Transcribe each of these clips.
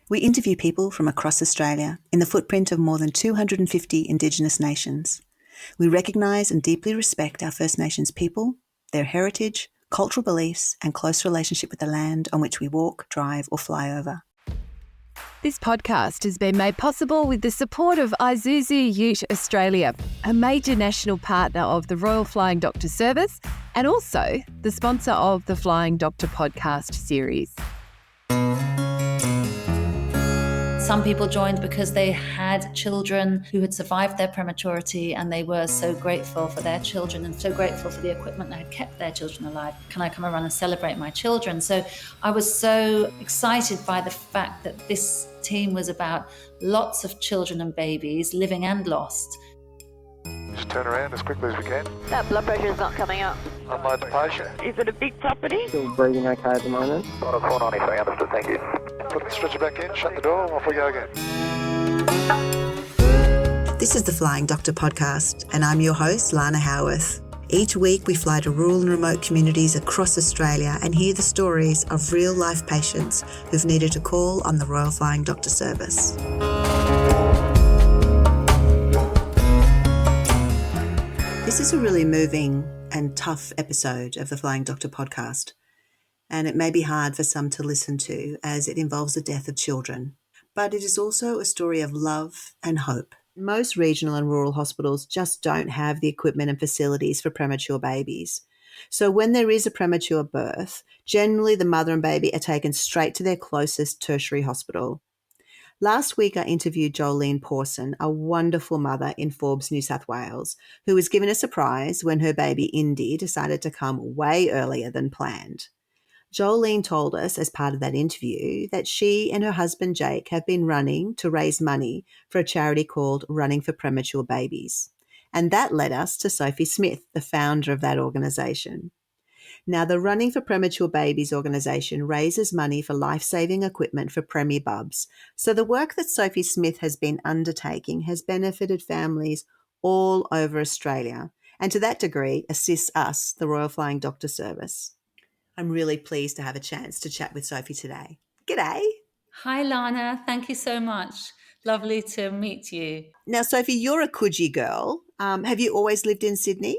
We interview people from across Australia in the footprint of more than 250 Indigenous nations. We recognise and deeply respect our First Nations people, their heritage, cultural beliefs, and close relationship with the land on which we walk, drive, or fly over. This podcast has been made possible with the support of Isuzu Ute Australia, a major national partner of the Royal Flying Doctor Service and also the sponsor of the Flying Doctor podcast series. Some people joined because they had children who had survived their prematurity and they were so grateful for their children and so grateful for the equipment that had kept their children alive. Can I come around and celebrate my children? So I was so excited by the fact that this team was about lots of children and babies, living and lost. Just turn around as quickly as we can. That blood pressure is not coming up. Unload the patient. Is it a big property? Still breathing okay at the moment. On a 493, understood, thank you. Put the stretcher back in, shut the door, off we go again. This is the Flying Doctor podcast, and I'm your host, Lana Howarth. Each week we fly to rural and remote communities across Australia and hear the stories of real-life patients who've needed to call on the Royal Flying Doctor Service. This is a really moving and tough episode of the Flying Doctor podcast, and it may be hard for some to listen to as it involves the death of children. But it is also a story of love and hope. Most regional and rural hospitals just don't have the equipment and facilities for premature babies. So when there is a premature birth, generally the mother and baby are taken straight to their closest tertiary hospital. Last week, I interviewed Jolene Pawson, a wonderful mother in Forbes, New South Wales, who was given a surprise when her baby Indy decided to come way earlier than planned. Jolene told us as part of that interview that she and her husband Jake have been running to raise money for a charity called Running for Premature Babies. And that led us to Sophie Smith, the founder of that organisation. Now, the Running for Premature Babies organisation raises money for life-saving equipment for preemie bubs. So the work that Sophie Smith has been undertaking has benefited families all over Australia and to that degree assists us, the Royal Flying Doctor Service. I'm really pleased to have a chance to chat with Sophie today. G'day. Hi, Lana. Thank you so much. Lovely to meet you. Now, Sophie, you're a Coogee girl. Have you always lived in Sydney?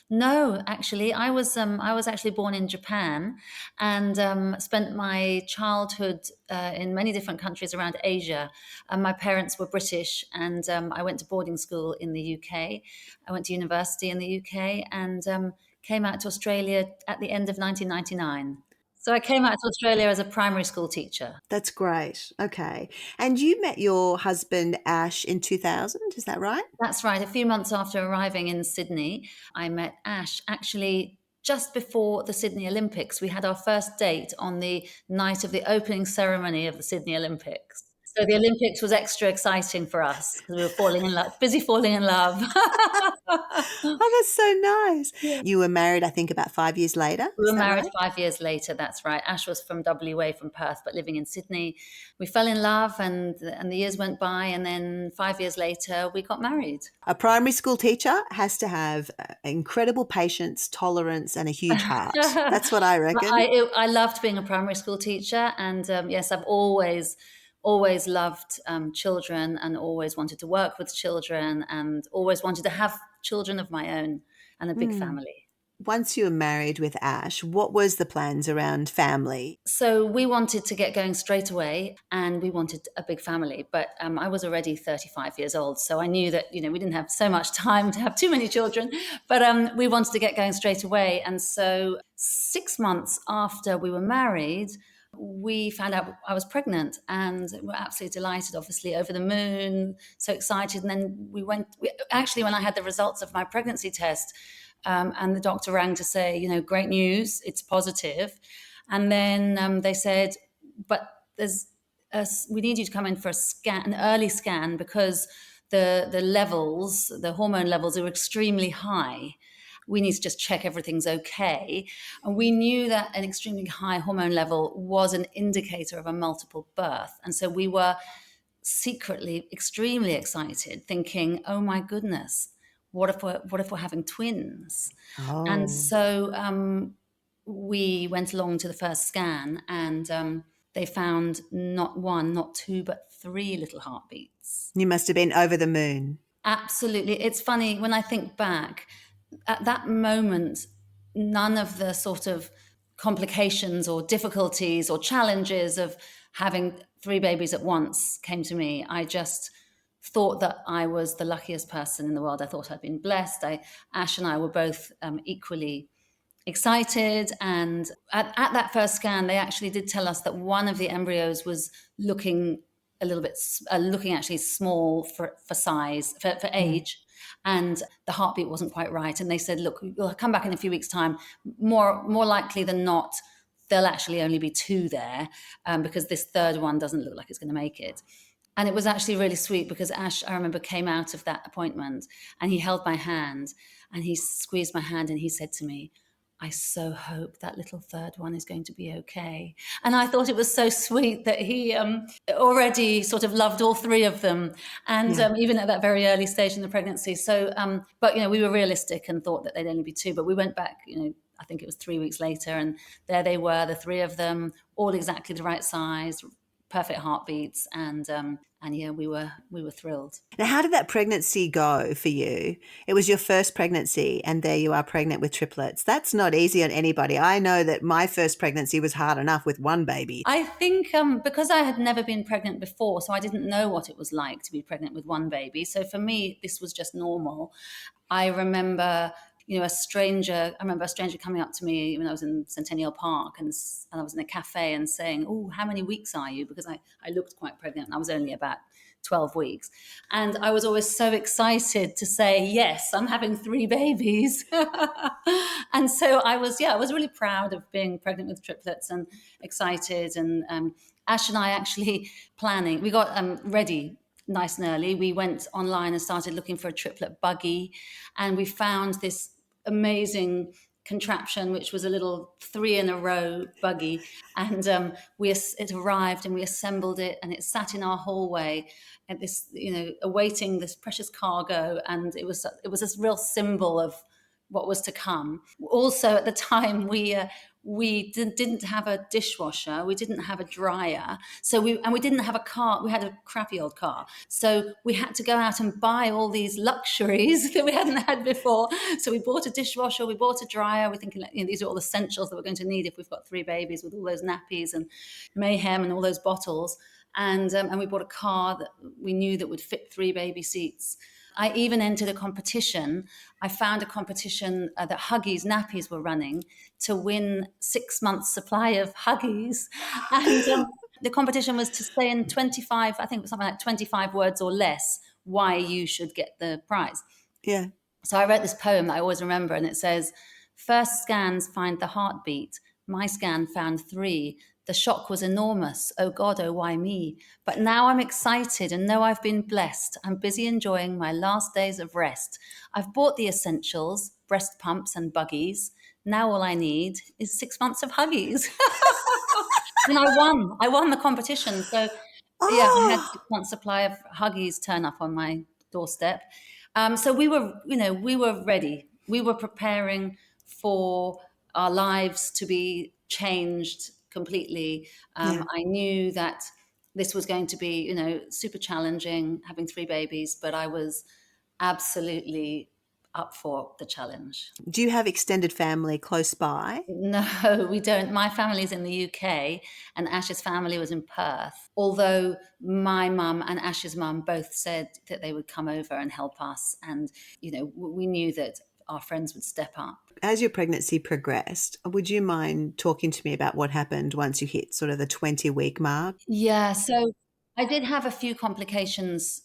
No, actually, I was actually born in Japan and spent my childhood in many different countries around Asia. My parents were British, and I went to boarding school in the UK. I went to university in the UK and came out to Australia at the end of 1999. So I came out to Australia as a primary school teacher. That's great. Okay. And you met your husband, Ash, in 2000, is that right? That's right. A few months after arriving in Sydney, I met Ash actually just before the Sydney Olympics. We had our first date on the night of the opening ceremony of the Sydney Olympics. So the Olympics was extra exciting for us because we were falling in love, busy falling in love. Oh, that's so nice. Yeah. You were married, I think, about 5 years later. We were married 5 years later, that's right. Ash was from WA, from Perth, but living in Sydney. We fell in love and the years went by, and then 5 years later, we got married. A primary school teacher has to have incredible patience, tolerance, and a huge heart. That's what I reckon. I loved being a primary school teacher, and yes, I've always loved children and always wanted to work with children and always wanted to have children of my own and a big family. Once you were married with Ash, what was the plans around family? So we wanted to get going straight away and we wanted a big family, but I was already 35 years old. So I knew that, we didn't have so much time to have too many children, but we wanted to get going straight away. And so 6 months after we were married, we found out I was pregnant and we were absolutely delighted, obviously, over the moon, so excited. And then when I had the results of my pregnancy test and the doctor rang to say, great news, it's positive. And then they said, but we need you to come in for an early scan because the hormone levels are extremely high. We need to just check everything's okay. And we knew that an extremely high hormone level was an indicator of a multiple birth. And so we were secretly extremely excited, thinking, oh my goodness, what if we're having twins? Oh. And so we went along to the first scan and they found not one, not two, but three little heartbeats. You must have been over the moon. Absolutely. It's funny when I think back, at that moment, none of the sort of complications or difficulties or challenges of having three babies at once came to me. I just thought that I was the luckiest person in the world. I thought I'd been blessed. Ash and I were both equally excited. And at that first scan, they actually did tell us that one of the embryos was looking a little bit, looking actually small for size, for age. And the heartbeat wasn't quite right. And they said, look, we'll come back in a few weeks' time. More likely than not, there'll actually only be two there because this third one doesn't look like it's going to make it. And it was actually really sweet because Ash, I remember, came out of that appointment and he held my hand and he squeezed my hand and he said to me, I so hope that little third one is going to be okay. And I thought it was so sweet that he already sort of loved all three of them. And even at that very early stage in the pregnancy. So, but, we were realistic and thought that they'd only be two. But we went back, I think it was 3 weeks later. And there they were, the three of them, all exactly the right size, perfect heartbeats. And yeah, we were thrilled. Now, how did that pregnancy go for you? It was your first pregnancy and there you are pregnant with triplets. That's not easy on anybody. I know that my first pregnancy was hard enough with one baby. I think because I had never been pregnant before, so I didn't know what it was like to be pregnant with one baby. So for me, this was just normal. I remember a stranger coming up to me when I was in Centennial Park and I was in a cafe and saying, oh, how many weeks are you? Because I looked quite pregnant and I was only about 12 weeks. And I was always so excited to say, yes, I'm having three babies. And so I was really proud of being pregnant with triplets and excited. And Ash and I actually planning, we got ready nice and early. We went online and started looking for a triplet buggy. And we found this amazing contraption, which was a little 3-in-a-row buggy. And it arrived and we assembled it and it sat in our hallway at this, awaiting this precious cargo. And it was this real symbol of what was to come. Also at the time we didn't have a dishwasher, we didn't have a dryer, we didn't have a car. We had a crappy old car, so we had to go out and buy all these luxuries that we hadn't had before. So we bought a dishwasher, we bought a dryer. We're thinking these are all essentials that we're going to need if we've got three babies, with all those nappies and mayhem and all those bottles. And we bought a car that we knew that would fit three baby seats. I even entered a competition. I found a competition that Huggies nappies were running to win 6 months supply of Huggies. And the competition was to say in 25, I think it was something like 25 words or less, why you should get the prize. Yeah. So I wrote this poem that I always remember, and it says, first scans find the heartbeat. My scan found three. The shock was enormous. Oh God, oh why me? But now I'm excited and know I've been blessed. I'm busy enjoying my last days of rest. I've bought the essentials, breast pumps and buggies. Now all I need is 6 months of Huggies. And I won the competition. So yeah, I had 6 months supply of Huggies turn up on my doorstep. So we were ready. We were preparing for our lives to be changed completely. I knew that this was going to be, super challenging, having three babies, but I was absolutely up for the challenge. Do you have extended family close by? No, we don't. My family's in the UK and Ash's family was in Perth. Although my mum and Ash's mum both said that they would come over and help us. And, we knew that our friends would step up. As your pregnancy progressed, would you mind talking to me about what happened once you hit sort of the 20-week mark? Yeah, so I did have a few complications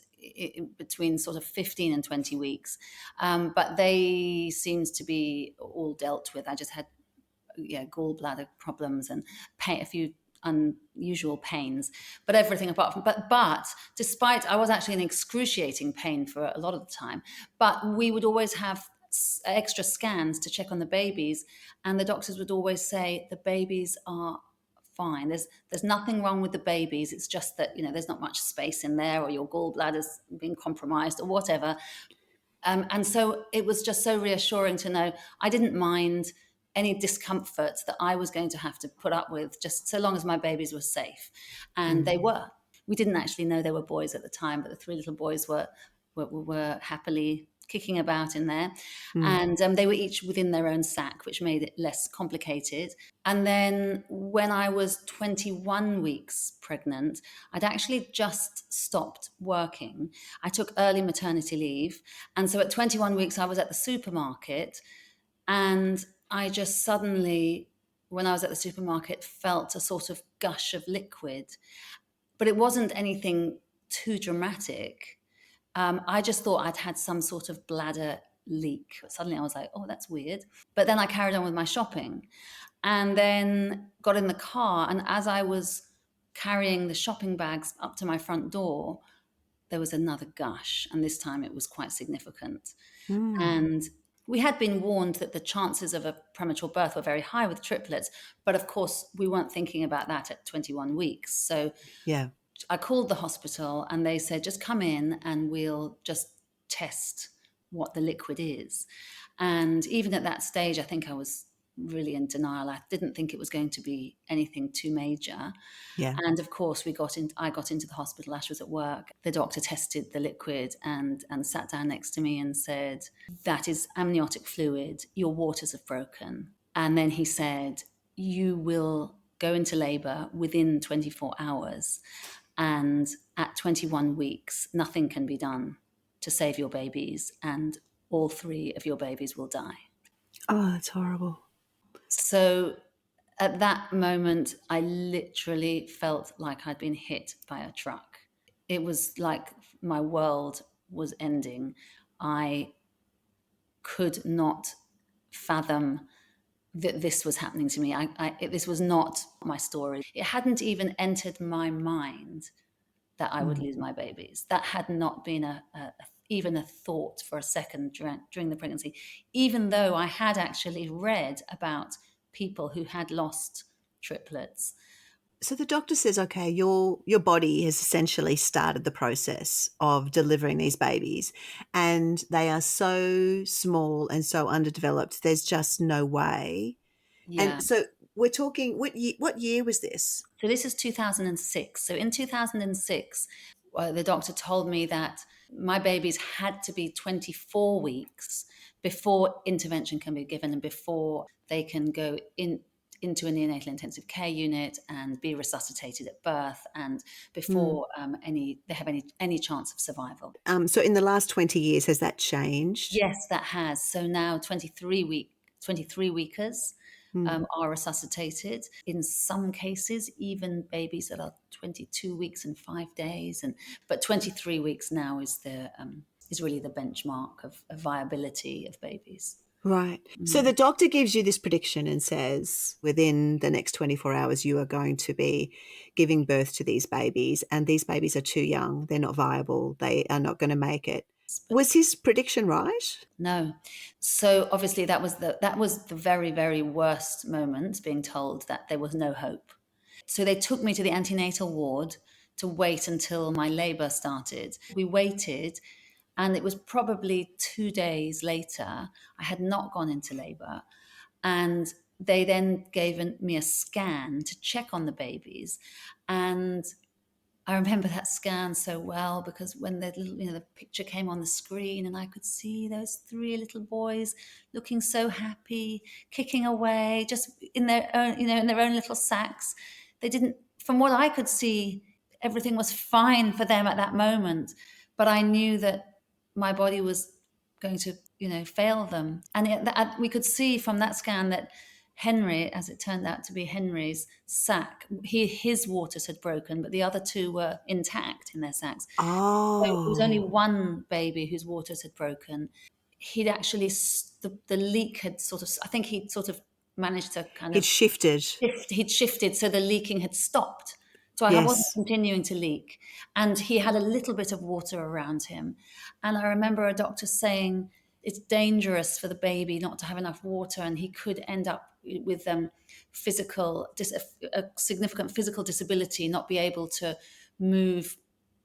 between sort of 15 and 20 weeks, but they seemed to be all dealt with. I just had gallbladder problems and a few unusual pains, but everything apart from, but despite, I was actually in excruciating pain for a lot of the time, but we would always have extra scans to check on the babies, and the doctors would always say the babies are fine. There's nothing wrong with the babies. It's just that there's not much space in there, or your gallbladder's been compromised, or whatever. And so it was just so reassuring to know. I didn't mind any discomfort that I was going to have to put up with, just so long as my babies were safe. And they were. We didn't actually know they were boys at the time, but the three little boys were happily kicking about in there. And they were each within their own sack, which made it less complicated. And then when I was 21 weeks pregnant, I'd actually just stopped working. I took early maternity leave. And so at 21 weeks, I was at the supermarket, and I just suddenly, when I was at the supermarket, felt a sort of gush of liquid. But it wasn't anything too dramatic. I just thought I'd had some sort of bladder leak. Suddenly I was like, oh, that's weird. But then I carried on with my shopping and then got in the car. And as I was carrying the shopping bags up to my front door, there was another gush. And this time it was quite significant. And we had been warned that the chances of a premature birth were very high with triplets. But of course, we weren't thinking about that at 21 weeks. So Yeah. I called the hospital and they said, just come in and we'll just test what the liquid is. And even at that stage, I think I was really in denial. I didn't think it was going to be anything too major. Yeah. And of course, I got into the hospital. Ash was at work. The doctor tested the liquid and sat down next to me and said, that is amniotic fluid. Your waters have broken. And then he said, you will go into labor within 24 hours. And at 21 weeks, nothing can be done to save your babies, and all three of your babies will die. Oh, that's horrible. So at that moment, I literally felt like I'd been hit by a truck. It was like my world was ending. I could not fathom that this was happening to me. This was not my story. It hadn't even entered my mind that I would lose my babies. That had not been even a thought for a second during the pregnancy, even though I had actually read about people who had lost triplets. So the doctor says, okay, your body has essentially started the process of delivering these babies, and they are so small and so underdeveloped. There's just no way. Yeah. And so we're talking, what year was this? So this is 2006. So in 2006, the doctor told me that my babies had to be 24 weeks before intervention can be given and before they can go into a neonatal intensive care unit and be resuscitated at birth, and before they have any chance of survival. So in the last 20 years, has that changed? Yes, that has. So now 23 weekers are resuscitated. In some cases, even babies that are 22 weeks and 5 days, but 23 weeks now is really the benchmark of viability of babies. Right. So the doctor gives you this prediction and says within the next 24 hours you are going to be giving birth to these babies, and these babies are too young. They're not viable. They are not going to make it. Was his prediction right? No. So obviously that was the very, very worst moment, being told that there was no hope. So they took me to the antenatal ward to wait until my labor started. We waited, and it was probably 2 days later. I had not gone into labor, and they then gave me a scan to check on the babies. And I remember that scan so well, because when the picture came on the screen and I could see those three little boys looking so happy, kicking away, just in their own little sacks. They didn't, from what I could see, everything was fine for them at that moment. But I knew that my body was going to, fail them. And we could see from that scan that Henry, as it turned out to be Henry's sac, his waters had broken, but the other two were intact in their sacs. Oh. So it was only one baby whose waters had broken. He'd actually, the leak had sort of, I think he'd sort of managed to kind of... It shifted. He'd shifted, so the leaking had stopped. So I wasn't continuing to leak. And he had a little bit of water around him. And I remember a doctor saying, it's dangerous for the baby not to have enough water, and he could end up with a significant physical disability, not be able to move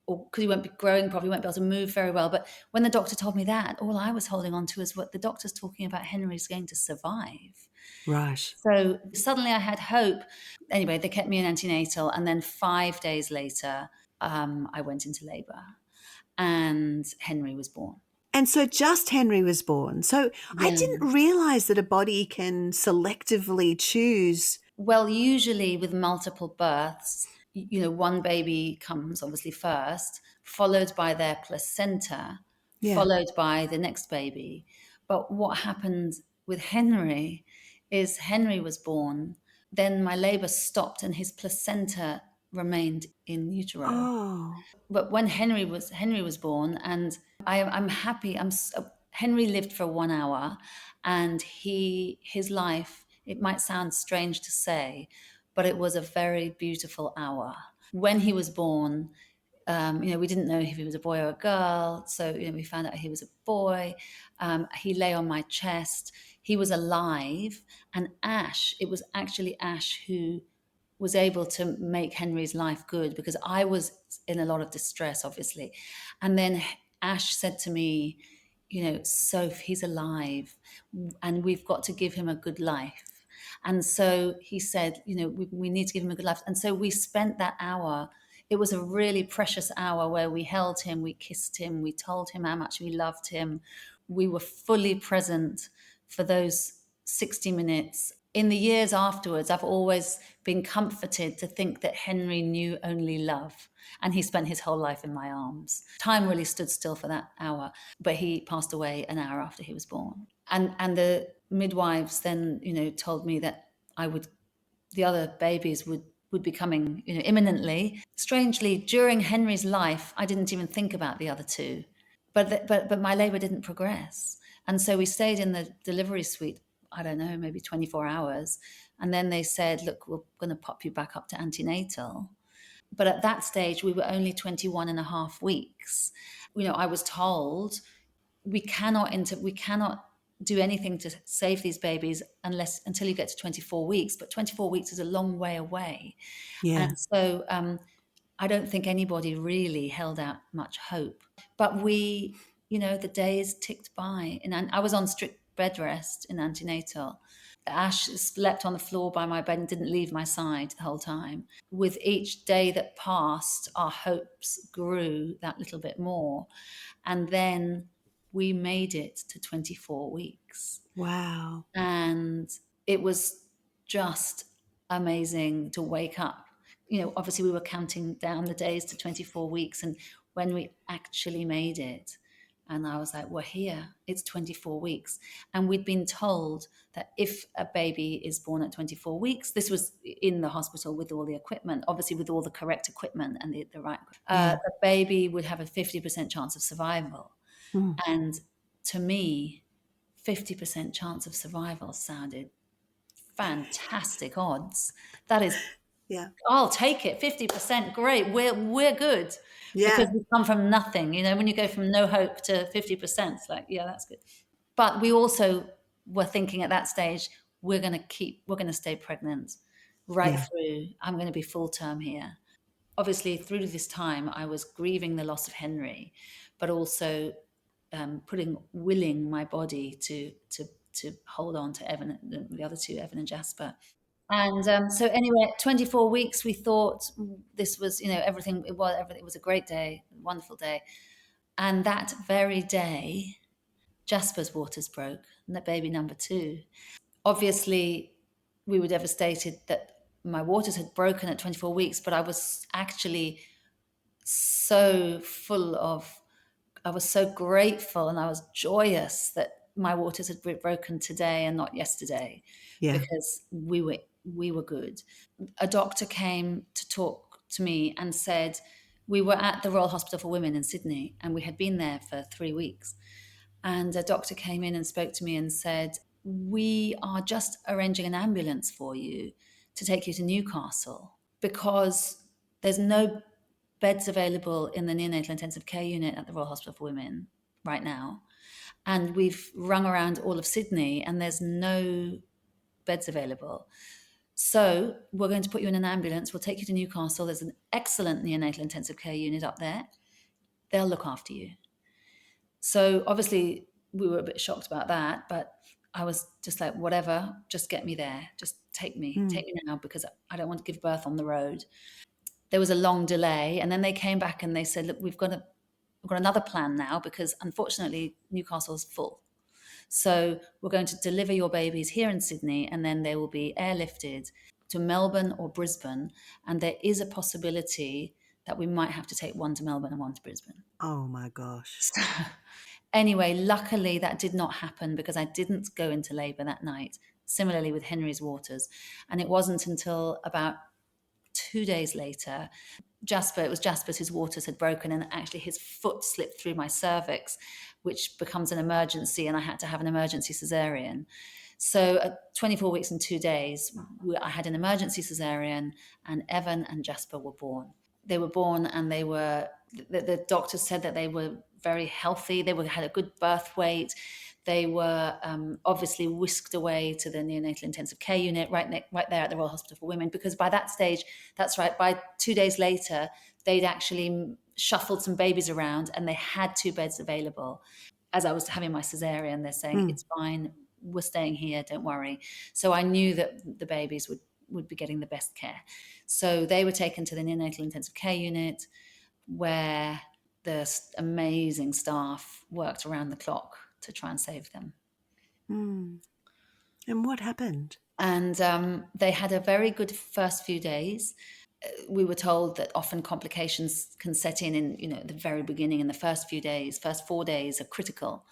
or because he won't be growing properly, he won't be able to move very well. But when the doctor told me that, all I was holding on to is what the doctor's talking about, Henry's going to survive. Right. So suddenly I had hope. Anyway, they kept me in antenatal, and then 5 days later, I went into labour, and Henry was born. And so just Henry was born. So I Yeah. didn't realize that a body can selectively choose. Well, usually with multiple births, one baby comes obviously first, followed by their placenta, Yeah. followed by the next baby. But what happened with Henry is Henry was born, then my labor stopped and his placenta remained in utero. Oh, But when Henry was born, and I'm happy. Henry lived for 1 hour, and his life. It might sound strange to say, but it was a very beautiful hour. When he was born, we didn't know if he was a boy or a girl, so we found out he was a boy. He lay on my chest. He was alive, and Ash. It was actually Ash who was able to make Henry's life good, because I was in a lot of distress, obviously. And then Ash said to me, Soph, he's alive and we've got to give him a good life. And so he said, we need to give him a good life. And so we spent that hour. It was a really precious hour where we held him, we kissed him, we told him how much we loved him. We were fully present for those 60 minutes. In the years afterwards, I've always been comforted to think that Henry knew only love, and he spent his whole life in my arms. Time really stood still for that hour, but he passed away an hour after he was born. And the midwives then, told me that the other babies would be coming, imminently. Strangely, during Henry's life, I didn't even think about the other two, but my labour didn't progress, and so we stayed in the delivery suite. I don't know, maybe 24 hours. And then they said, look, we're going to pop you back up to antenatal. But at that stage, we were only 21 and a half weeks. I was told we cannot do anything to save these babies until you get to 24 weeks. But 24 weeks is a long way away. yeah. And so I don't think anybody really held out much hope. But the days ticked by. And I was on strict bed rest in antenatal. Ash slept on the floor by my bed and didn't leave my side the whole time. With each day that passed, our hopes grew that little bit more. And then we made it to 24 weeks. Wow. And it was just amazing to wake up. Obviously we were counting down the days to 24 weeks. And when we actually made it, and I was like, we're here, it's 24 weeks. And we'd been told that if a baby is born at 24 weeks, this was in the hospital with all the equipment, obviously with all the correct equipment and the right, the baby would have a 50% chance of survival. Mm. And to me, 50% chance of survival sounded fantastic odds. That is, Yeah. I'll take it. 50%, great. We're good. Yeah. Because we come from nothing. When you go from no hope to 50%, it's like, yeah, that's good. But we also were thinking at that stage, we're going to stay pregnant right through. I'm going to be full term here. Obviously, through this time, I was grieving the loss of Henry, but also willing my body to hold on to Evan, the other two, Evan and Jasper. And so anyway, at 24 weeks, we thought this was, everything. It was a great day, a wonderful day. And that very day, Jasper's waters broke, and baby number 2. Obviously, we were devastated that my waters had broken at 24 weeks, but I was actually I was so grateful, and I was joyous that my waters had broken today and not yesterday, because we were good. A doctor came to talk to me and said, we were at the Royal Hospital for Women in Sydney, and we had been there for 3 weeks. And a doctor came in and spoke to me and said, we are just arranging an ambulance for you to take you to Newcastle, because there's no beds available in the neonatal intensive care unit at the Royal Hospital for Women right now. And we've rung around all of Sydney and there's no beds available. So we're going to put you in an ambulance. We'll take you to Newcastle. There's an excellent neonatal intensive care unit up there. They'll look after you. So obviously we were a bit shocked about that, but I was just like, whatever, just get me there. Just take me now, because I don't want to give birth on the road. There was a long delay, and then they came back and they said, look, we've got another plan now, because unfortunately Newcastle's full. So we're going to deliver your babies here in Sydney, and then they will be airlifted to Melbourne or Brisbane. And there is a possibility that we might have to take one to Melbourne and one to Brisbane. Oh my gosh. So, anyway, luckily that did not happen, because I didn't go into labour that night. Similarly with Henry's Waters. And it wasn't until about 2 days later, it was Jasper's whose waters had broken, and actually his foot slipped through my cervix, which becomes an emergency, and I had to have an emergency cesarean. So at 24 weeks and 2 days, I had an emergency cesarean, and Evan and Jasper were born. They were born, and the doctors said that they were very healthy. They had a good birth weight. They were obviously whisked away to the neonatal intensive care unit right there at the Royal Hospital for Women, because by that stage, that's right, by 2 days later, they'd actually shuffled some babies around, and they had 2 beds available. As I was having my cesarean, they're saying, it's fine, we're staying here, don't worry. So I knew that the babies would be getting the best care. So they were taken to the neonatal intensive care unit, where the amazing staff worked around the clock to try and save them. And what happened? And they had a very good first few days. We were told that often complications can set in the very beginning. In the first 4 days are critical.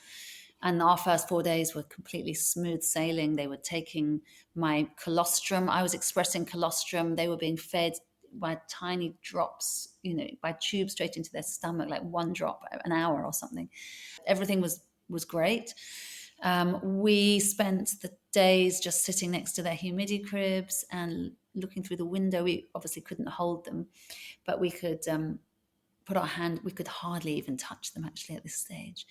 And our first 4 days were completely smooth sailing. They were taking my colostrum. I was expressing colostrum. They were being fed by tiny drops, by tubes straight into their stomach, like 1 drop an hour or something. Everything was great. We spent the days just sitting next to their humidity cribs and looking through the window. We obviously couldn't hold them, but we could put our hand. We could hardly even touch them actually at this stage.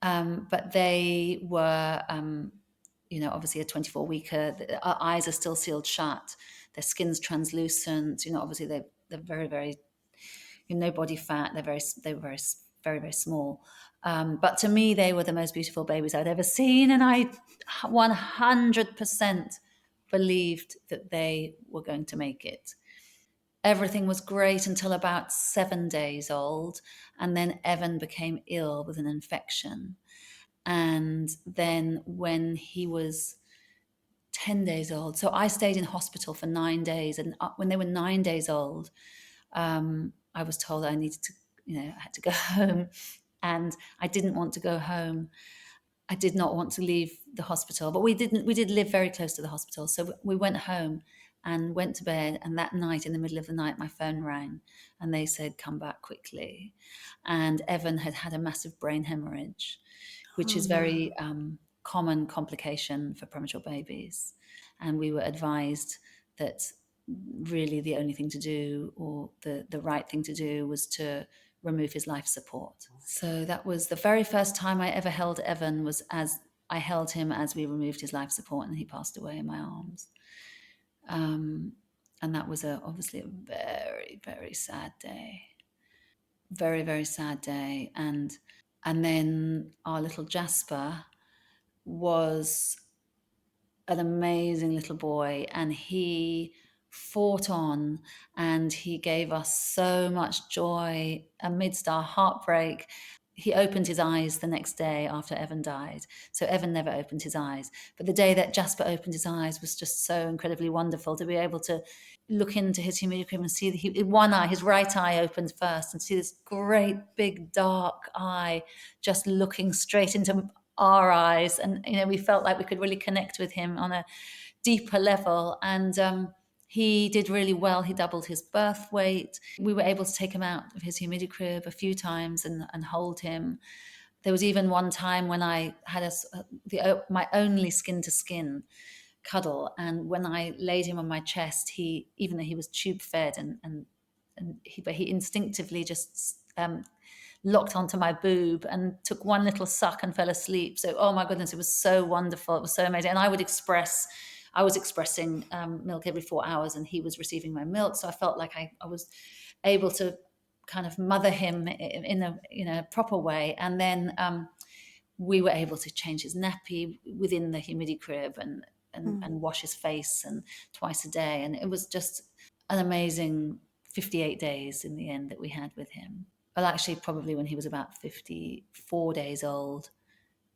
But they were, obviously a 24-weeker. Our eyes are still sealed shut. Their skin's translucent. Obviously they're very, very, no body fat. They were very, very, very small. But to me, they were the most beautiful babies I'd ever seen. And I 100% believed that they were going to make it. Everything was great until about 7 days old. And then Evan became ill with an infection. And then when he was 10 days old, so I stayed in hospital for 9 days. And when they were 9 days old, I was told I needed to, I had to go home. And I didn't want to go home. I did not want to leave the hospital, but we did live very close to the hospital. So we went home and went to bed. And that night, in the middle of the night, my phone rang and they said, come back quickly. And Evan had a massive brain hemorrhage, which is very common complication for premature babies. And we were advised that really the only thing to do, or the right thing to do, was to remove his life support. So that was the very first time I ever held Evan, was as I held him as we removed his life support and he passed away in my arms. And that was obviously a very, very sad day. Very, very sad day. And then our little Jasper was an amazing little boy, and he fought on and he gave us so much joy amidst our heartbreak. He opened his eyes the next day after Evan died. So Evan never opened his eyes. But the day that Jasper opened his eyes was just so incredibly wonderful, to be able to look into his humidity crib and see one eye, his right eye, opened first, and see this great big dark eye just looking straight into our eyes. And, we felt like we could really connect with him on a deeper level. And he did really well. He doubled his birth weight. We were able to take him out of his humidity crib a few times and hold him. There was even one time when I had my only skin-to-skin cuddle, and when I laid him on my chest, even though he was tube fed, but he instinctively just locked onto my boob and took one little suck and fell asleep. So, oh my goodness, it was so wonderful. It was so amazing. And I would express I was expressing milk every 4 hours and he was receiving my milk. So I felt like I was able to kind of mother him in a proper way. And then we were able to change his nappy within the humidity crib and wash his face and twice a day. And it was just an amazing 58 days in the end that we had with him. Well, actually, probably when he was about 54 days old,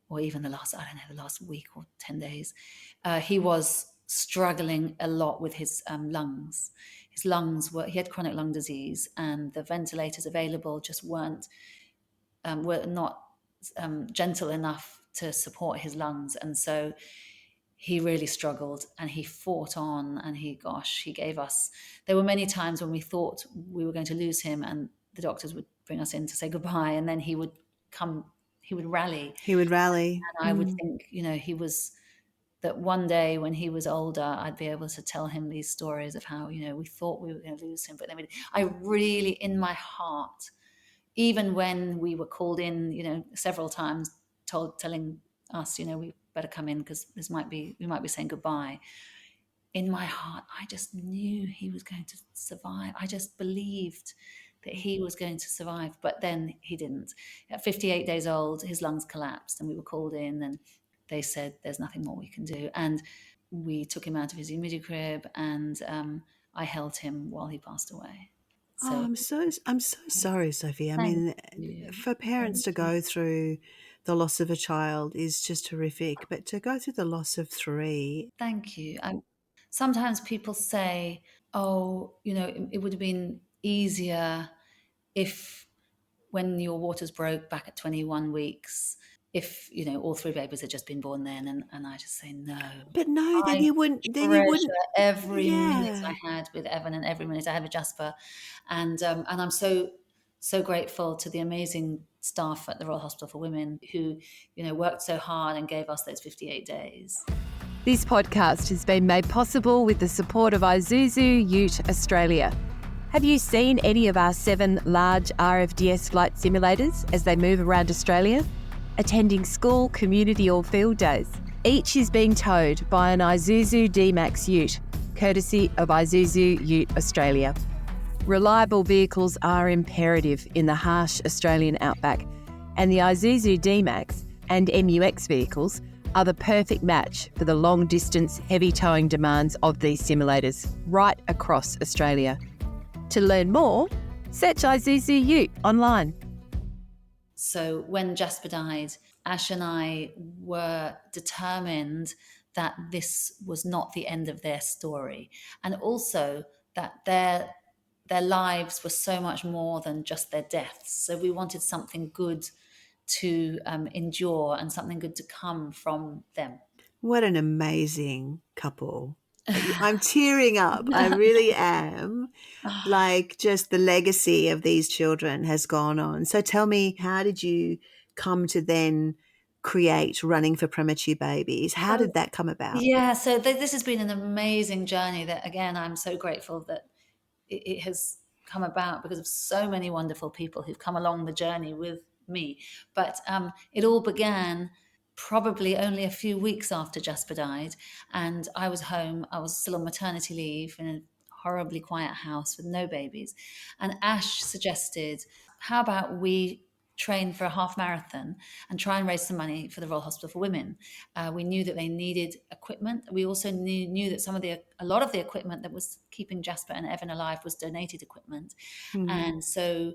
or even the last week or 10 days, he was struggling a lot with his lungs. His lungs he had chronic lung disease, and the ventilators available just were not gentle enough to support his lungs. And so he really struggled, and he fought on, and he gave us, there were many times when we thought we were going to lose him and the doctors would bring us in to say goodbye, and then he would rally. He would rally. And I would think, that one day when he was older, I'd be able to tell him these stories of how, we thought we were going to lose him, but then I really, in my heart, even when we were called in, several times, telling us, we better come in because we might be saying goodbye. In my heart, I just knew he was going to survive. I just believed that he was going to survive, but then he didn't. At 58 days old, his lungs collapsed, and we were called in, and they said, "There's nothing more we can do." And we took him out of his humidity crib, and I held him while he passed away. So, I'm so sorry, Sophie. I thank mean, you. for parents to go through the loss of a child is just horrific, but to go through the loss of 3, Thank you. Sometimes people say, "Oh, it would have been easier if when your waters broke back at 21 weeks, if, all 3 babies had just been born then." And I just say, no. but no, then I you wouldn't. treasure every minute Yeah. I had with Evan and every minute I had with Jasper. And I'm so grateful to the amazing staff at the Royal Hospital for Women who, worked so hard and gave us those 58 days. This podcast has been made possible with the support of Isuzu Ute Australia. Have you seen any of our 7 large RFDS flight simulators as they move around Australia? Attending school, community or field days. Each is being towed by an Isuzu D-Max Ute, courtesy of Isuzu Ute Australia. Reliable vehicles are imperative in the harsh Australian outback, and the Isuzu D-Max and MUX vehicles are the perfect match for the long-distance heavy towing demands of these simulators right across Australia. To learn more, search Isuzu Ute online. So when Jasper died, Ash and I were determined that this was not the end of their story, and also that their lives were so much more than just their deaths. So we wanted something good to endure and something good to come from them. What an amazing couple. I'm tearing up. I really am. Like, just the legacy of these children has gone on. So tell me, how did you come to then create Running for Premature Babies? How did that come about? Yeah, so this has been an amazing journey that, again, I'm so grateful that it has come about because of so many wonderful people who've come along the journey with me. But it all began probably only a few weeks after Jasper died, and I was home. I was still on maternity leave in a horribly quiet house with no babies. And Ash suggested, how about we train for a half marathon and try and raise some money for the Royal Hospital for Women. We knew that they needed equipment. We also knew that a lot of the equipment that was keeping Jasper and Evan alive was donated equipment. And so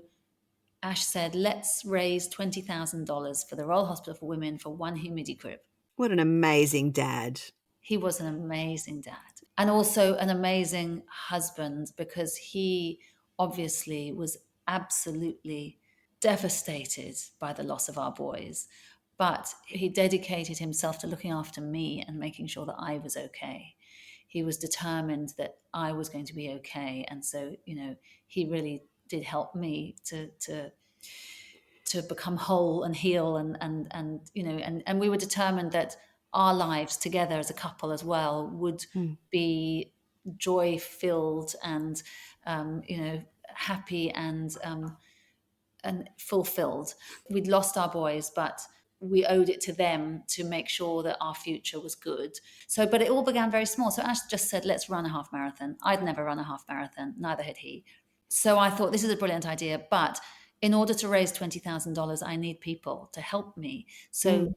Ash said, let's raise $20,000 for the Royal Hospital for Women for one humidity crib. What an amazing dad. He was an amazing dad and also an amazing husband, because he obviously was absolutely devastated by the loss of our boys. But he dedicated himself to looking after me and making sure that I was okay. He was determined that I was going to be okay. And so, he really did help me to become whole and heal. And we were determined that our lives together as a couple as well would be joy filled and, happy and fulfilled. We'd lost our boys, but we owed it to them to make sure that our future was good. So, but it all began very small. So Ash just said, let's run a half marathon. I'd never run a half marathon, neither had he. So I thought, this is a brilliant idea, but in order to raise $20,000, I need people to help me. So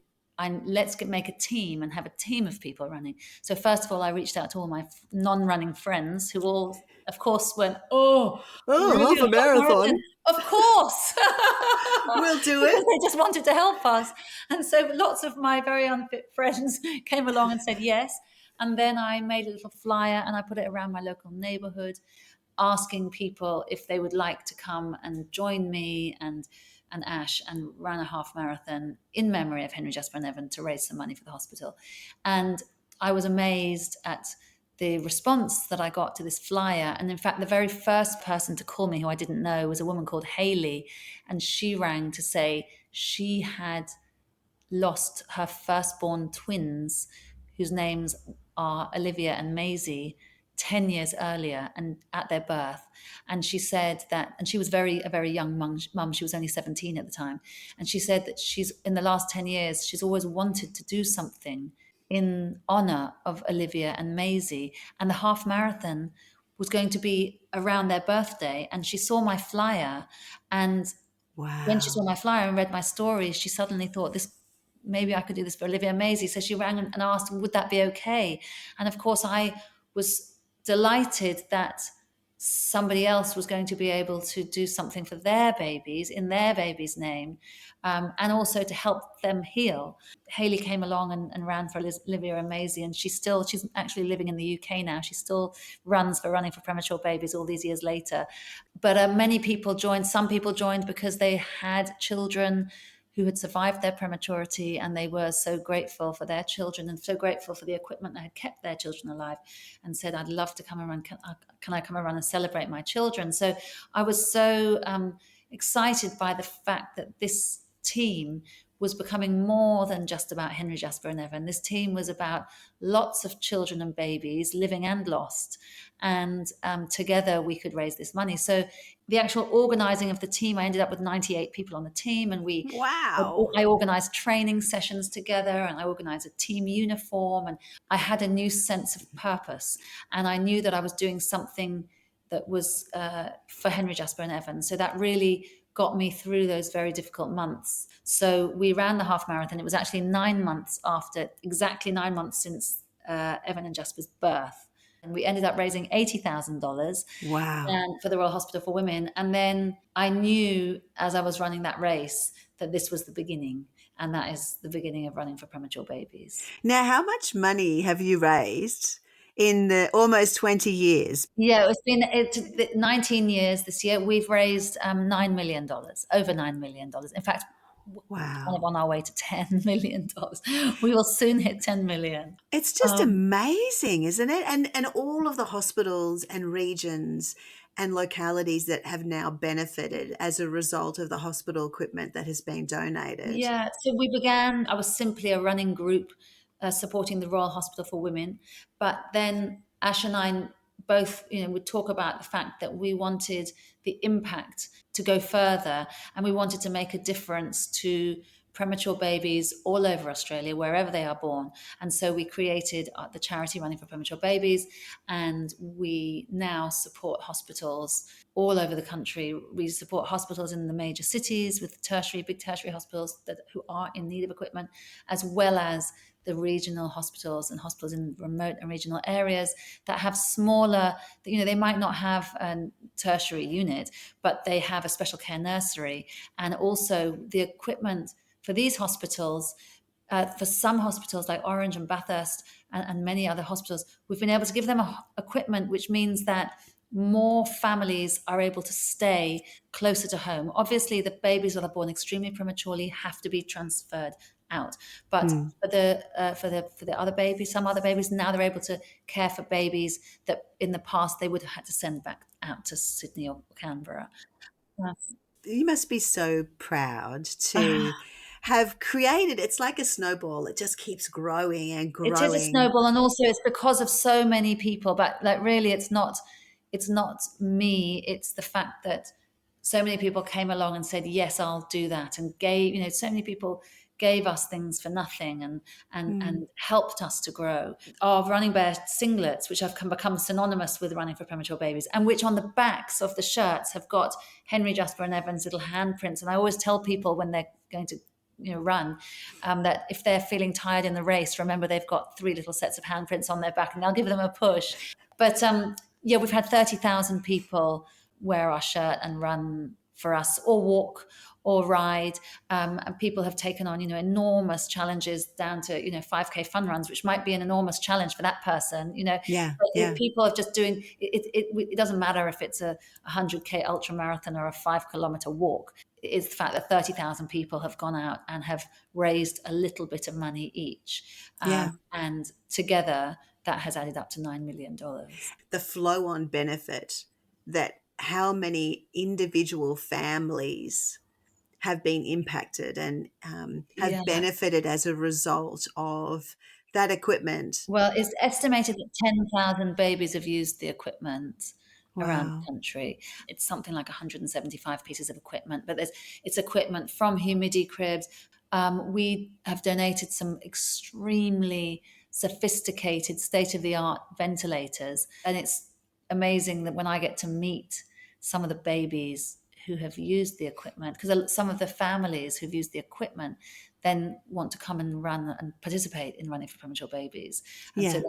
let's make a team and have a team of people running. So first of all, I reached out to all my non-running friends who all, of course, went, oh, really, half a marathon. Of course. We'll do Because it. they just wanted to help us. And so lots of my very unfit friends came along and said yes. And then I made a little flyer and I put it around my local neighborhood, asking people if they would like to come and join me and Ash and ran a half marathon in memory of Henry, Jasper and Evan to raise some money for the hospital. And I was amazed at the response that I got to this flyer. And in fact, the very first person to call me who I didn't know was a woman called Hayley. And she rang to say she had lost her firstborn twins, whose names are Olivia and Maisie, 10 years earlier and at their birth. And she said that, and she was a very young mum, she was only 17 at the time. And she said that she's, in the last 10 years, she's always wanted to do something in honor of Olivia and Maisie. And the half marathon was going to be around their birthday. And she saw my flyer, and when she saw my flyer and read my story, she suddenly thought, this, maybe I could do this for Olivia and Maisie. So she rang and asked, would that be okay? And of course, I was delighted that somebody else was going to be able to do something for their babies in their baby's name, and also to help them heal. Hayley came along and ran for Olivia and Maisie, and she's actually living in the UK now. She still runs for Running for Premature Babies all these years later. But many people joined. Some people joined because they had children who had survived their prematurity, and they were so grateful for their children and so grateful for the equipment that had kept their children alive, and said, I'd love to come and run. Can I come and run and celebrate my children? So I was so excited by the fact that this team was becoming more than just about Henry, Jasper and Evan. This team was about lots of children and babies, living and lost. And together we could raise this money. So the actual organizing of the team, I ended up with 98 people on the team, and I organized training sessions together, and I organized a team uniform, and I had a new sense of purpose. And I knew that I was doing something that was for Henry, Jasper and Evan. So that really got me through those very difficult months. So we ran the half marathon. It was actually exactly 9 months since Evan and Jasper's birth. And we ended up raising $80,000 for the Royal Hospital for Women. And then I knew as I was running that race that this was the beginning. And that is the beginning of Running for Premature Babies. Now, how much money have you raised in the almost 20 years? Yeah, it's been 19 years this year. We've raised $9 million, over $9 million. In fact, kind of on our way to $10 million. We will soon hit 10 million. It's just amazing, isn't it? And all of the hospitals and regions and localities that have now benefited as a result of the hospital equipment that has been donated. Yeah, so I was simply a running group supporting the Royal Hospital for Women. But then Ash and I both, would talk about the fact that we wanted the impact to go further, and we wanted to make a difference to premature babies all over Australia, wherever they are born. And so we created the charity Running for Premature Babies, and we now support hospitals all over the country. We support hospitals in the major cities with big tertiary hospitals who are in need of equipment, as well as the regional hospitals and hospitals in remote and regional areas that have smaller, they might not have a tertiary unit, but they have a special care nursery. And also the equipment for these hospitals, for some hospitals like Orange and Bathurst and many other hospitals, we've been able to give them equipment, which means that more families are able to stay closer to home. Obviously, the babies that are born extremely prematurely have to be transferred out, but for the other babies, some other babies, now they're able to care for babies that in the past they would have had to send back out to Sydney or Canberra. You must be so proud to have created, it's like a snowball. It just keeps growing and growing. It is a snowball, and also it's because of so many people. But really, it's not me. It's the fact that so many people came along and said, yes, I'll do that. And so many people gave us things for nothing and helped us to grow. Our Running Bear singlets, which have become synonymous with running for premature babies, and which on the backs of the shirts have got Henry, Jasper and Evan's little handprints. And I always tell people when they're going to run, that if they're feeling tired in the race, remember they've got 3 little sets of handprints on their back, and they'll give them a push. But we've had 30,000 people wear our shirt and run for us, or walk or ride, and people have taken on enormous challenges, down to 5K fun runs, which might be an enormous challenge for that person. But if people are just doing it doesn't matter if it's a 100K ultra marathon or a 5 kilometer walk. It's the fact that 30,000 people have gone out and have raised a little bit of money each, and together that has added up to $9 million. The flow-on benefit, that how many individual families have been impacted and have benefited as a result of that equipment. Well, it's estimated that 10,000 babies have used the equipment around Wow. the country. It's something like 175 pieces of equipment, but it's equipment from humidity cribs. We have donated some extremely sophisticated, state-of-the-art ventilators, and it's amazing that when I get to meet some of the babies who have used the equipment, because some of the families who've used the equipment then want to come and run and participate in running for premature babies. And so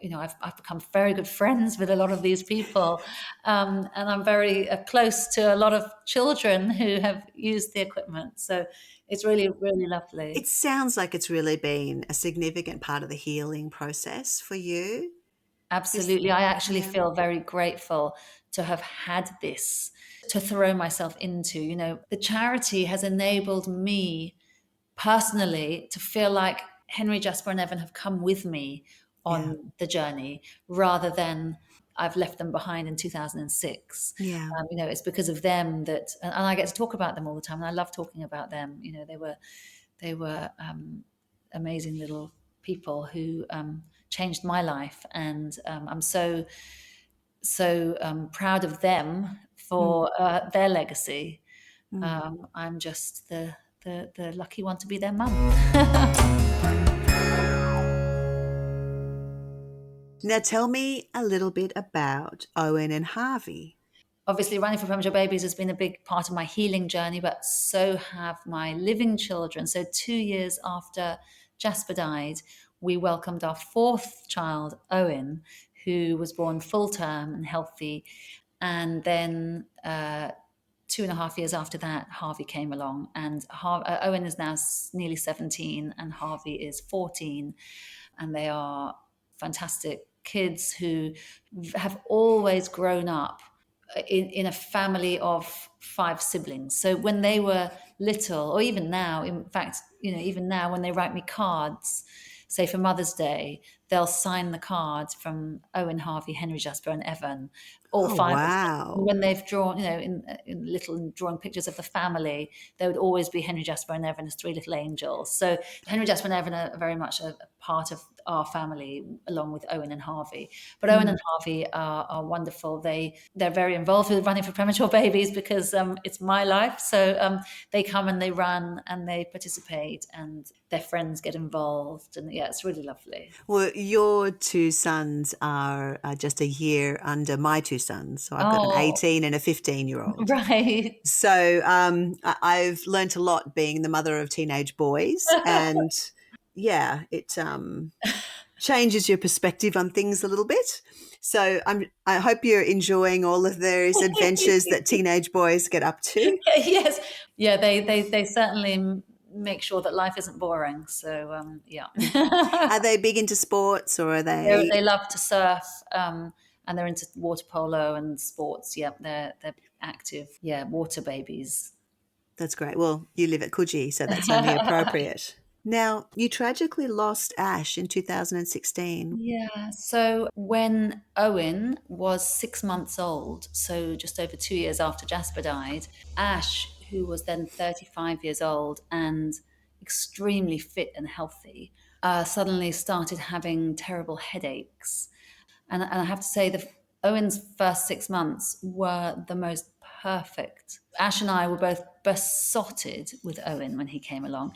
then, I've become very good friends with a lot of these people, and I'm very close to a lot of children who have used the equipment. So it's really, really lovely. It sounds like it's really been a significant part of the healing process for you. Absolutely. I actually feel very grateful to have had this to throw myself into. The charity has enabled me personally to feel like Henry, Jasper and Evan have come with me on the journey, rather than I've left them behind in 2006. It's because of them that, and I get to talk about them all the time, and I love talking about them. They were amazing little people who changed my life, and I'm so proud of them for their legacy. I'm just the lucky one to be their mum. Now tell me a little bit about Owen and Harvey. Obviously, running for premature babies has been a big part of my healing journey, but so have my living children. So 2 years after Jasper died, we welcomed our 4th child, Owen, who was born full term and healthy. And then 2.5 years after that, Harvey came along, and Owen is now nearly 17 and Harvey is 14, and they are fantastic kids who have always grown up in a family of 5 siblings. So when they were little, or even now, in fact, even now when they write me cards, say for Mother's Day, they'll sign the cards from Owen, Harvey, Henry, Jasper and Evan, all 5 of them. Wow. When they've drawn, in little drawing pictures of the family, there would always be Henry, Jasper and Evan as 3 little angels. So Henry, Jasper and Evan are very much a part of our family, along with Owen and Harvey. But Owen and Harvey are wonderful. They're very involved with running for premature babies, because it's my life. So they come and they run and they participate, and their friends get involved. And it's really lovely. Well, your 2 sons are just a year under my 2 sons. So I've got an 18 and a 15-year-old. Right. So I've learnt a lot being the mother of teenage boys, and it changes your perspective on things a little bit. So I hope you're enjoying all of those adventures that teenage boys get up to. Yes. Yeah, they certainly make sure that life isn't boring. So Are they big into sports, or are they? They love to surf, and they're into water polo and sports. Yep, they're active. Yeah, water babies. That's great. Well, you live at Coogee, so that's only appropriate. Now, you tragically lost Ash in 2016. Yeah. So when Owen was 6 months old, so just over 2 years after Jasper died, Ash, who was then 35 years old and extremely fit and healthy, suddenly started having terrible headaches. And I have to say that Owen's first 6 months were the most perfect. Ash and I were both besotted with Owen when he came along.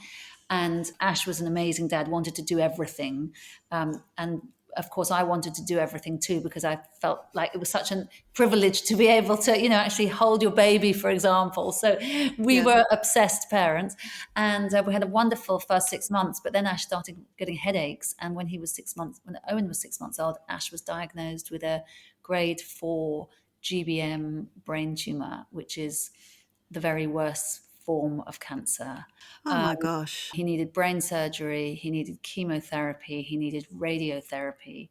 And Ash was an amazing dad, wanted to do everything. And of course, I wanted to do everything too, because I felt like it was such a privilege to be able to, actually hold your baby, for example. So we were obsessed parents, and we had a wonderful first 6 months. But then Ash started getting headaches, and when Owen was 6 months old, Ash was diagnosed with a grade 4 GBM brain tumor, which is the very worst form of cancer. Oh my gosh. He needed brain surgery, he needed chemotherapy, he needed radiotherapy.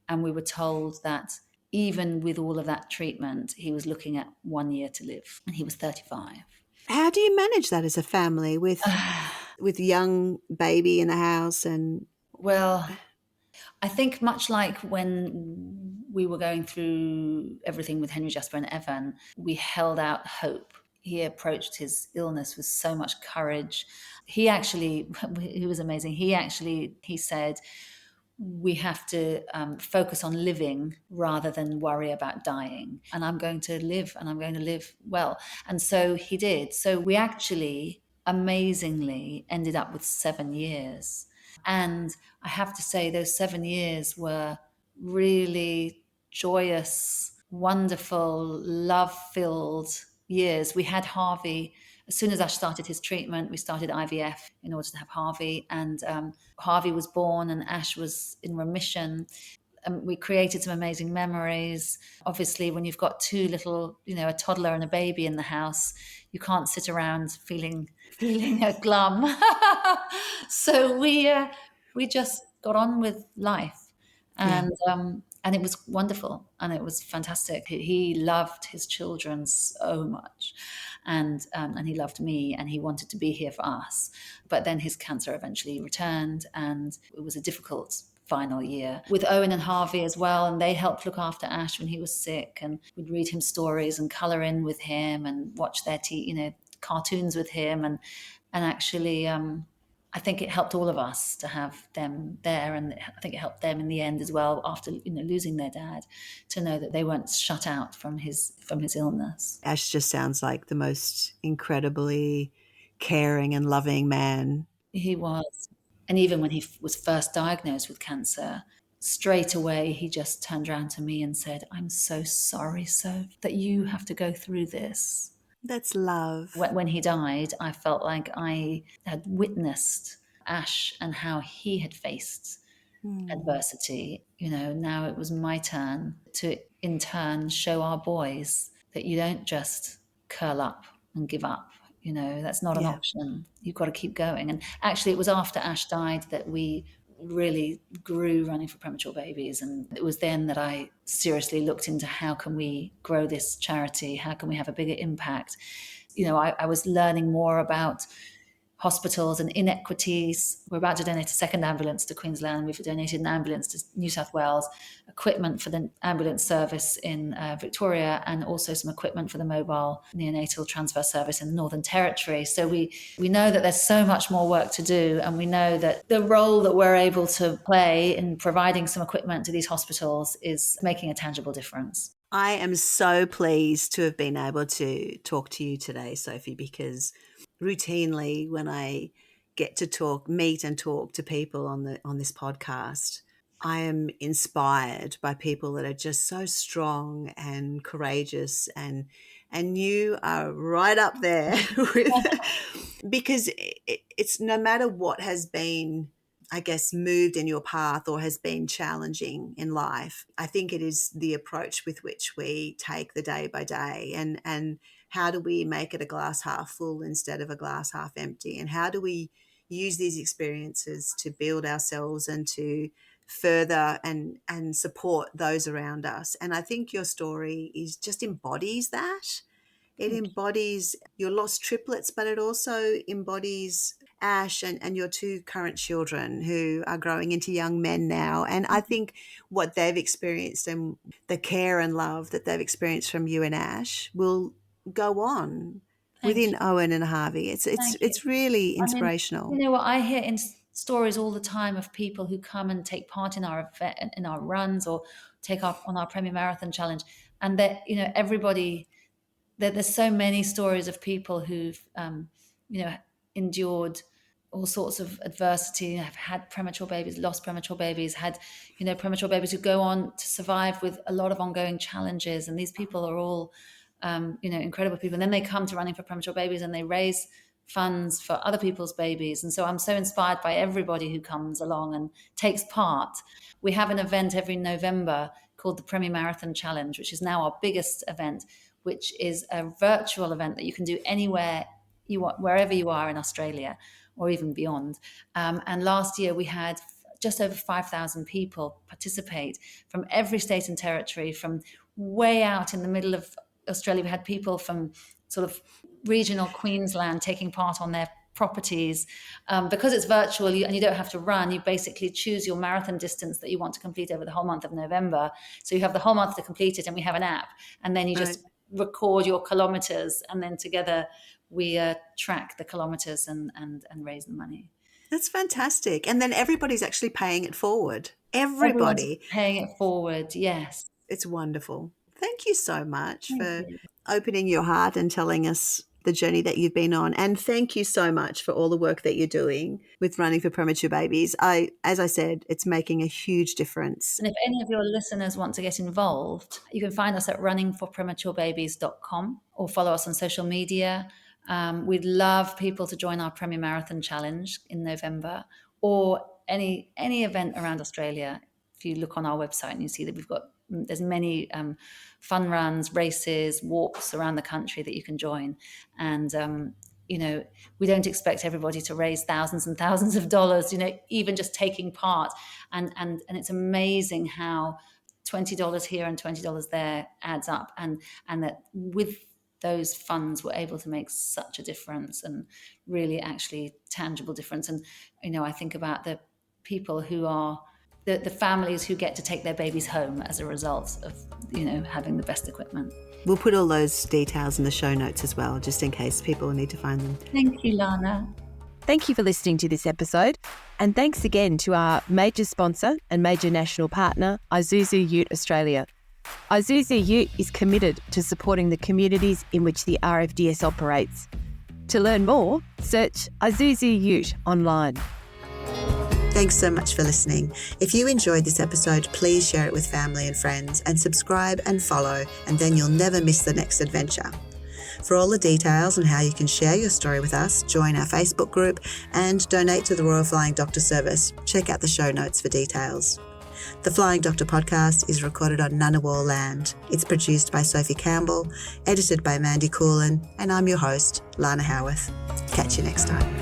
And we were told that even with all of that treatment, he was looking at 1 year to live, and he was 35. How do you manage that as a family with young baby in the house? And Well, I think much like when we were going through everything with Henry, Jasper, and Evan, we held out hope. He approached his illness with so much courage. He was amazing. He said, we have to focus on living rather than worry about dying. And I'm going to live, and I'm going to live well. And so he did. So we actually amazingly ended up with 7 years. And I have to say, those 7 years were really joyous, wonderful, love-filled years. We had Harvey. As soon as Ash started his treatment, we started IVF in order to have Harvey. And Harvey was born, and Ash was in remission. We created some amazing memories. Obviously, when you've got two little, a toddler and a baby in the house, you can't sit around feeling glum. So we just got on with life, and it was wonderful, and it was fantastic. He loved his children so much, and he loved me, and he wanted to be here for us. But then his cancer eventually returned, and it was a difficult final year with Owen and Harvey as well, and they helped look after Ash when he was sick, and we'd read him stories and colour in with him and watch their cartoons with him, and actually I think it helped all of us to have them there, and I think it helped them in the end as well, after losing their dad, to know that they weren't shut out from his illness. Ash just sounds like the most incredibly caring and loving man. He was. And even when he was first diagnosed with cancer, straight away he just turned around to me and said, "I'm so sorry, Soph, that you have to go through this." That's love. When he died, I felt like I had witnessed Ash and how he had faced adversity. Now it was my turn to, in turn, show our boys that you don't just curl up and give up. That's not an option. You've got to keep going. And actually, it was after Ash died that we really grew running for premature babies. And it was then that I seriously looked into how can we grow this charity? How can we have a bigger impact? I was learning more about hospitals and inequities. We're about to donate a second ambulance to Queensland. We've donated an ambulance to New South Wales, equipment for the ambulance service in Victoria, and also some equipment for the mobile neonatal transfer service in the Northern Territory. So we know that there's so much more work to do, and we know that the role that we're able to play in providing some equipment to these hospitals is making a tangible difference. I am so pleased to have been able to talk to you today, Sophie, because routinely when I get to meet and talk to people on this podcast, I am inspired by people that are just so strong and courageous, and you are right up there with, because it's no matter what has been, I guess, moved in your path or has been challenging in life, I think it is the approach with which we take the day by day, and how do we make it a glass half full instead of a glass half empty, and how do we use these experiences to build ourselves and to further and support those around us. And I think your story just embodies that. It embodies your lost triplets, but it also embodies Ash and your two current children who are growing into young men now. And I think what they've experienced and the care and love that they've experienced from you and Ash will go on within Owen and Harvey. It's really inspirational. I mean, what I hear in stories all the time of people who come and take part in our event, in our runs, or take up on our Premier Marathon Challenge, and that everybody. There's so many stories of people who've endured all sorts of adversity, have had premature babies, lost premature babies, had, premature babies who go on to survive with a lot of ongoing challenges. And these people are all, incredible people. And then they come to Running for Premature Babies and they raise funds for other people's babies. And so I'm so inspired by everybody who comes along and takes part. We have an event every November called the Premier Marathon Challenge, which is now our biggest event, which is a virtual event that you can do anywhere you want, wherever you are in Australia or even beyond. And last year we had just over 5,000 people participate from every state and territory, from way out in the middle of Australia. We had people from sort of regional Queensland taking part on their properties. Because it's virtual and you don't have to run, you basically choose your marathon distance that you want to complete over the whole month of November. So you have the whole month to complete it, and we have an app, and then you just record your kilometers, and then together we track the kilometers and raise the money. That's fantastic. And then everybody's actually paying it forward. Everyone's Everybody. paying it forward, yes. It's wonderful. Thank you so much for opening your heart and telling us the journey that you've been on. And thank you so much for all the work that you're doing with Running for Premature Babies. As I said, it's making a huge difference. And if any of your listeners want to get involved, you can find us at runningforprematurebabies.com or follow us on social media. We'd love people to join our Premier Marathon Challenge in November, or any event around Australia. If you look on our website and you see that there's many fun runs, races, walks around the country that you can join. And, we don't expect everybody to raise thousands and thousands of dollars, even just taking part. And it's amazing how $20 here and $20 there adds up. And that with those funds we're able to make such a difference, and really actually tangible difference. And, I think about the people who are the families who get to take their babies home as a result of, having the best equipment. We'll put all those details in the show notes as well, just in case people need to find them. Thank you, Lana. Thank you for listening to this episode. And thanks again to our major sponsor and major national partner, Isuzu Ute Australia. Isuzu Ute is committed to supporting the communities in which the RFDS operates. To learn more, search Isuzu Ute online. Thanks so much for listening. If you enjoyed this episode, please share it with family and friends, and subscribe and follow, and then you'll never miss the next adventure. For all the details on how you can share your story with us, join our Facebook group and donate to the Royal Flying Doctor Service. Check out the show notes for details. The Flying Doctor podcast is recorded on Ngunnawal land. It's produced by Sophie Campbell, edited by Mandy Coolin, and I'm your host, Lana Howarth. Catch you next time.